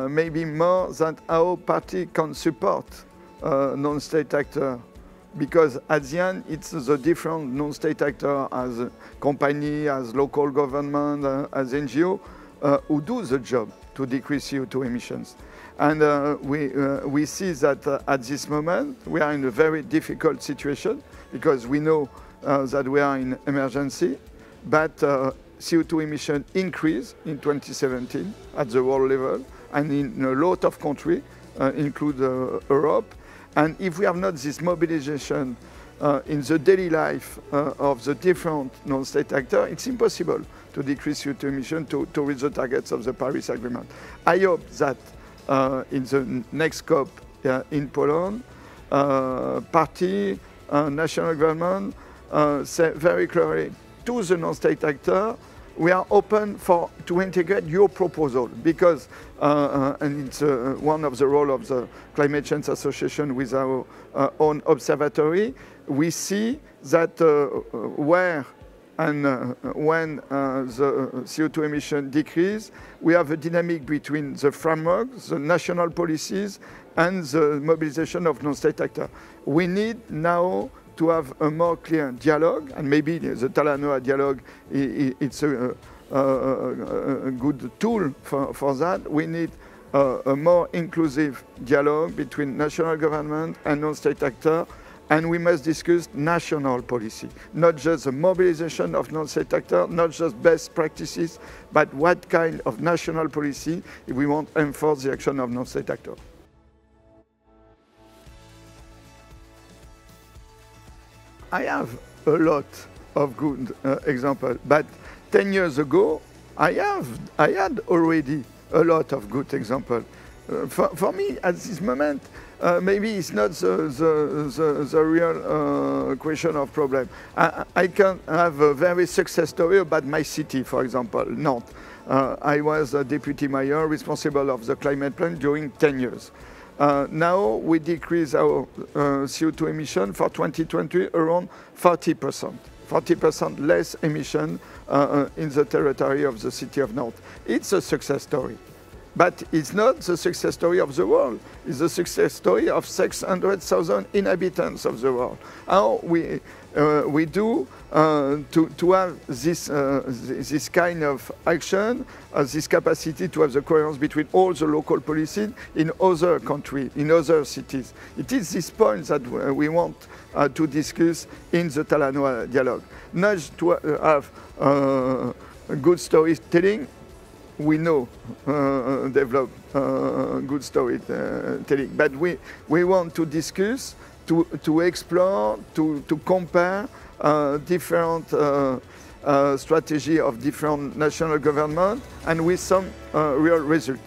maybe more than how party can support non-state actor. Because at the end, it's the different non-state actor as a company, as local government, as NGO, who do the job to decrease CO2 emissions. And we see that at this moment, we are in a very difficult situation because we know that we are in emergency, but CO2 emission increased in 2017 at the world level and in a lot of countries, include Europe. And if we have not this mobilization in the daily life of the different non-state actors, it's impossible to decrease CO2 emission to reach the targets of the Paris Agreement. I hope that in the next COP in Poland, party, national government say very clearly to the non-state actor, we are open to integrate your proposal because, and it's one of the roles of the Climate Change Association with our own observatory, we see that where and when the CO2 emission decrease, we have a dynamic between the framework, the national policies, and the mobilization of non-state actors. We need now to have a more clear dialogue, and maybe the Talanoa dialogue, it's a good tool for that. We need a more inclusive dialogue between national government and non-state actors, and we must discuss national policy, not just the mobilization of non-state actors, not just best practices, but what kind of national policy if we want to enforce the action of non-state actors. I have a lot of good examples, but 10 years ago, I had already a lot of good examples. For me, at this moment, maybe it's not the real question of problem. I can have a very success story about my city, for example, Nantes. I was a deputy mayor responsible of the climate plan during 10 years. Now we decrease our CO2 emission for 2020 around 40% less emission in the territory of the city of Nantes. It's a success story. But it's not the success story of the world. It's the success story of 600,000 inhabitants of the world. How we do to have this kind of action, this capacity to have the coherence between all the local policies in other countries, in other cities. It is this point that we want to discuss in the Talanoa dialogue. Not to have good storytelling. We know develop good storytelling, but we want to discuss, to explore, to compare different strategy of different national governments and with some real results.